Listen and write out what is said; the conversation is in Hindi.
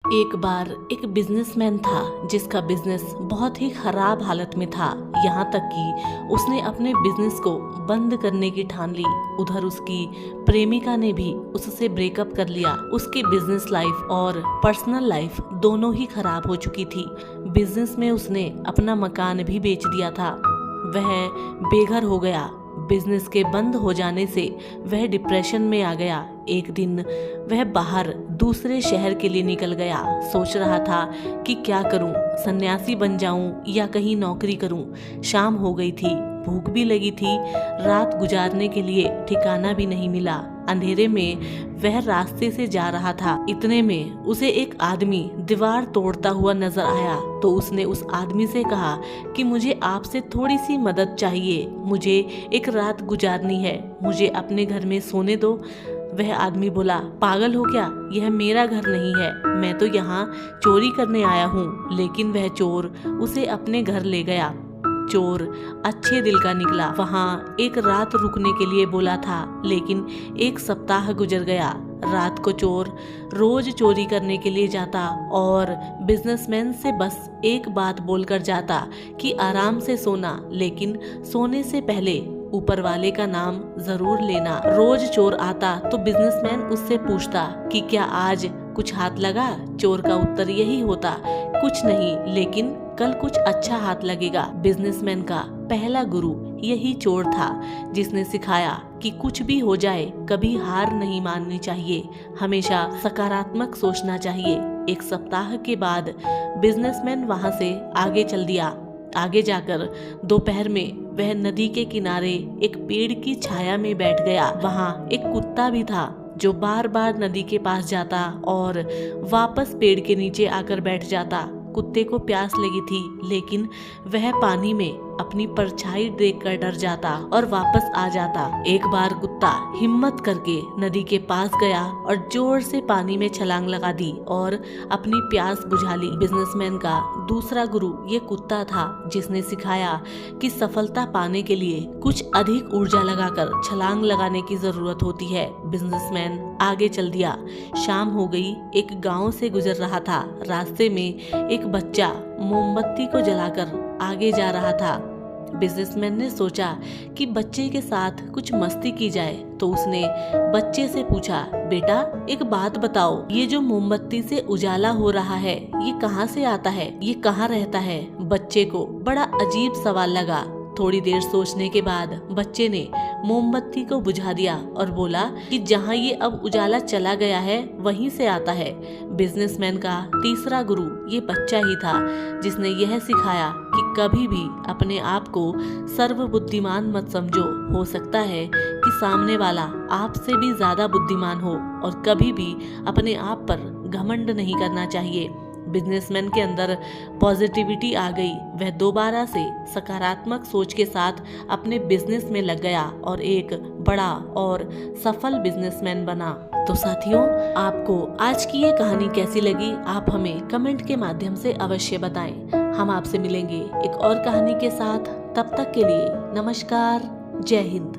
एक बार एक बिजनेसमैन था जिसका बिजनेस बहुत ही खराब हालत में था। यहाँ तक कि उसने अपने बिजनेस को बंद करने की ठान ली। उधर उसकी प्रेमिका ने भी उससे ब्रेकअप कर लिया। उसकी बिजनेस लाइफ और पर्सनल लाइफ दोनों ही खराब हो चुकी थी। बिजनेस में उसने अपना मकान भी बेच दिया था। वह बेघर हो गया। बिजनेस के बंद हो जाने से वह डिप्रेशन में आ गया। एक दिन वह बाहर दूसरे शहर के लिए निकल गया। सोच रहा था कि क्या करूं, सन्यासी बन जाऊं या कहीं नौकरी करूं। शाम हो गई थी, भूख भी लगी थी। रात गुजारने के लिए ठिकाना भी नहीं मिला। अंधेरे में वह रास्ते से जा रहा था। इतने में उसे एक आदमी दीवार तोड़ता हुआ नजर आया। तो उसने उस आदमी से कहा कि मुझे आपसे थोड़ी सी मदद चाहिए, मुझे एक रात गुजारनी है, मुझे अपने घर में सोने दो। वह आदमी बोला, पागल हो क्या, यह मेरा घर नहीं है, मैं तो यहाँ चोरी करने आया हूँ। लेकिन वह चोर उसे अपने घर ले गया। चोर अच्छे दिल का निकला। वहाँ एक रात रुकने के लिए बोला था, लेकिन एक सप्ताह गुजर गया। रात को चोर रोज चोरी करने के लिए जाता और बिजनेसमैन से बस एक बात बोलकर जाता कि आराम से सोना, लेकिन सोने से पहले ऊपर वाले का नाम जरूर लेना। रोज चोर आता तो बिजनेसमैन उससे पूछता कि क्या आज कुछ हाथ लगा। चोर का उत्तर यही होता, कुछ नहीं, लेकिन कल कुछ अच्छा हाथ लगेगा। बिजनेसमैन का पहला गुरु यही चोर था, जिसने सिखाया कि कुछ भी हो जाए कभी हार नहीं माननी चाहिए, हमेशा सकारात्मक सोचना चाहिए। एक सप्ताह के बाद बिजनेसमैन वहां से आगे चल दिया। आगे जाकर दोपहर में वह नदी के किनारे एक पेड़ की छाया में बैठ गया। वहां एक कुत्ता भी था जो बार बार नदी के पास जाता और वापस पेड़ के नीचे आकर बैठ जाता। कुत्ते को प्यास लगी थी, लेकिन वह पानी में अपनी परछाई देखकर डर जाता और वापस आ जाता। एक बार कुत्ता हिम्मत करके नदी के पास गया और जोर से पानी में छलांग लगा दी और अपनी प्यास बुझा ली। बिजनेसमैन का दूसरा गुरु ये कुत्ता था, जिसने सिखाया कि सफलता पाने के लिए कुछ अधिक ऊर्जा लगाकर छलांग लगाने की जरूरत होती है। बिजनेसमैन आगे चल दिया। शाम हो गई। एक गांव से गुजर रहा था। रास्ते में एक बच्चा मोमबत्ती को जलाकर आगे जा रहा था। बिजनेसमैन ने सोचा कि बच्चे के साथ कुछ मस्ती की जाए, तो उसने बच्चे से पूछा, बेटा एक बात बताओ, ये जो मोमबत्ती से उजाला हो रहा है ये कहाँ से आता है, ये कहाँ रहता है। बच्चे को बड़ा अजीब सवाल लगा। थोड़ी देर सोचने के बाद बच्चे ने मोमबत्ती को बुझा दिया और बोला कि जहाँ ये अब उजाला चला गया है वहीं से आता है। बिजनेसमैन का तीसरा गुरु ये बच्चा ही था, जिसने यह सिखाया कि कभी भी अपने आप को सर्वबुद्धिमान मत समझो। हो सकता है कि सामने वाला आपसे भी ज्यादा बुद्धिमान हो, और कभी भी अपने आप पर घमंड नहीं करना चाहिए। बिजनेसमैन के अंदर पॉजिटिविटी आ गई। वह दोबारा से सकारात्मक सोच के साथ अपने बिजनेस में लग गया और एक बड़ा और सफल बिजनेसमैन बना। तो साथियों, आपको आज की ये कहानी कैसी लगी, आप हमें कमेंट के माध्यम से अवश्य बताएं। हम आपसे मिलेंगे एक और कहानी के साथ। तब तक के लिए नमस्कार, जय हिंद।